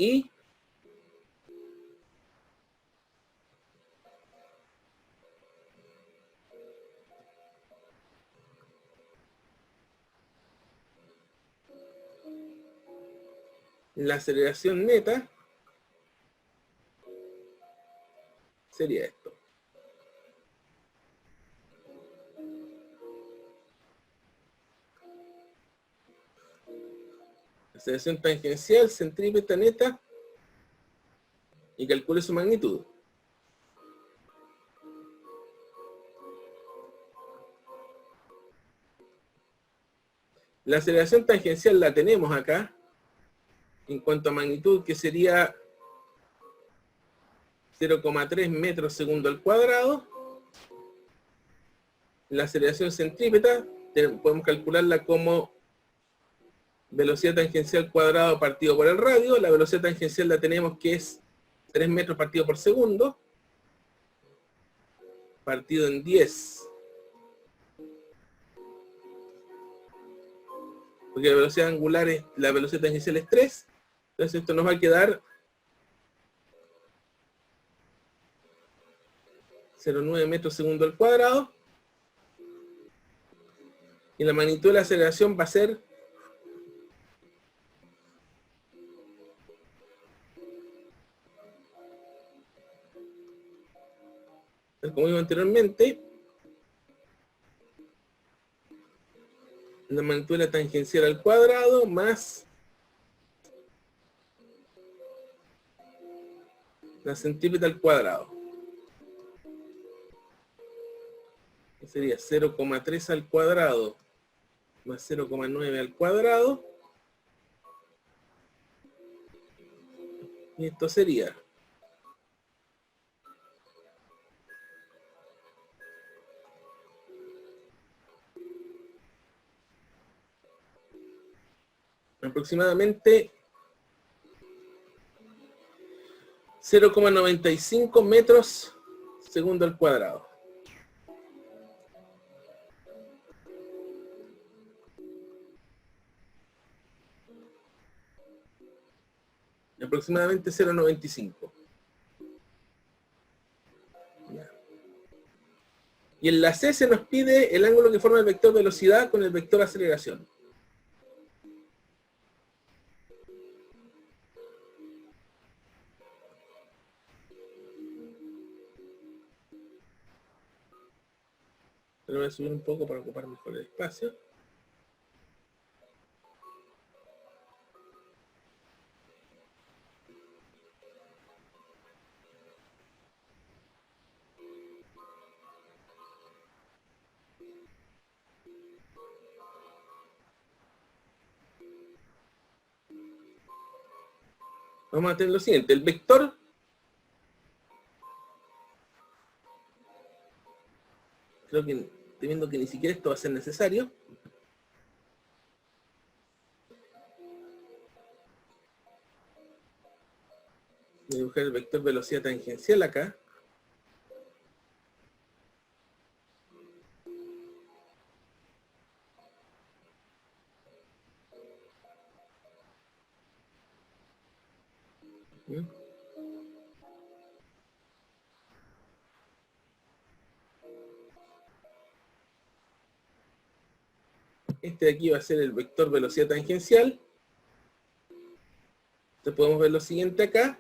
Y la aceleración neta sería esto. Aceleración tangencial, centrípeta neta, y calcule su magnitud. La aceleración tangencial la tenemos acá, en cuanto a magnitud, que sería 0,3 metros segundo al cuadrado. La aceleración centrípeta, podemos calcularla como velocidad tangencial cuadrado partido por el radio. La velocidad tangencial la tenemos que es 3 metros partido por segundo, partido en 10. Porque la velocidad angular la velocidad tangencial es 3. Entonces esto nos va a quedar 0,9 metros segundo al cuadrado. Y la magnitud de la aceleración va a ser como vimos anteriormente, la magnitud de la tangencial al cuadrado más la centrípeta al cuadrado. Que sería 0,3 al cuadrado más 0,9 al cuadrado. Y esto sería aproximadamente 0,95 metros segundo al cuadrado. Aproximadamente 0,95. Y en la C se nos pide el ángulo que forma el vector velocidad con el vector aceleración. Pero voy a subir un poco para ocupar mejor el espacio. Vamos a tener lo siguiente, el vector creo que estoy viendo que ni siquiera esto va a ser necesario. Voy a buscar el vector velocidad tangencial acá. Este de aquí va a ser el vector velocidad tangencial. Entonces podemos ver lo siguiente acá.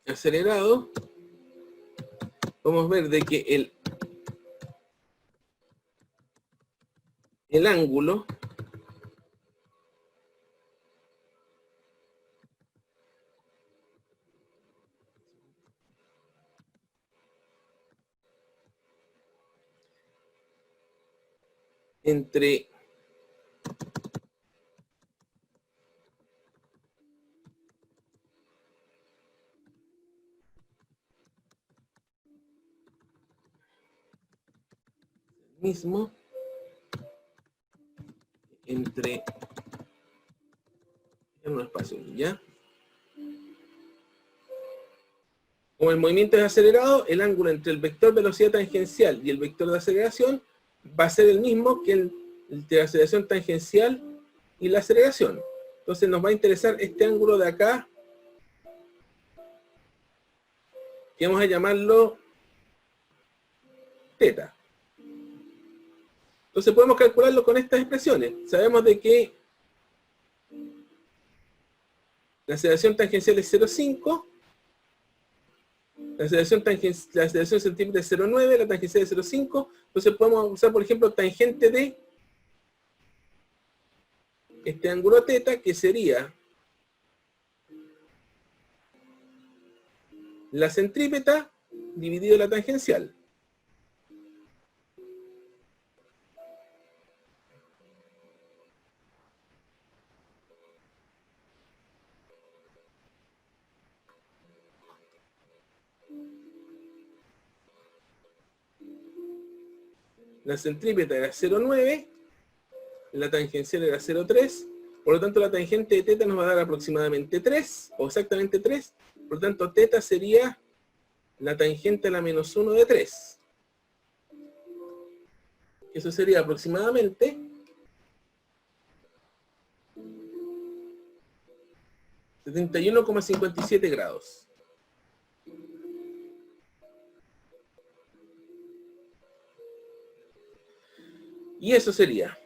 Acelerado. Vamos a ver de que el ángulo entre mismo entre en un espacio, ¿ya? Como el movimiento es acelerado, el ángulo entre el vector velocidad tangencial y el vector de aceleración va a ser el mismo que el de la aceleración tangencial y la aceleración. Entonces nos va a interesar este ángulo de acá, que vamos a llamarlo θ. Entonces podemos calcularlo con estas expresiones. Sabemos de que la aceleración tangencial es 0,5, la aceleración centímetra es 0,9, la tangencial es 0,5. Entonces podemos usar, por ejemplo, tangente de este ángulo θ, que sería la centrípeta dividido la tangencial. La centrípeta era 0,9, la tangencial era 0,3, por lo tanto la tangente de θ nos va a dar aproximadamente 3, o exactamente 3, por lo tanto θ sería la tangente a la menos 1 de 3. Eso sería aproximadamente 71,57 grados. Y eso sería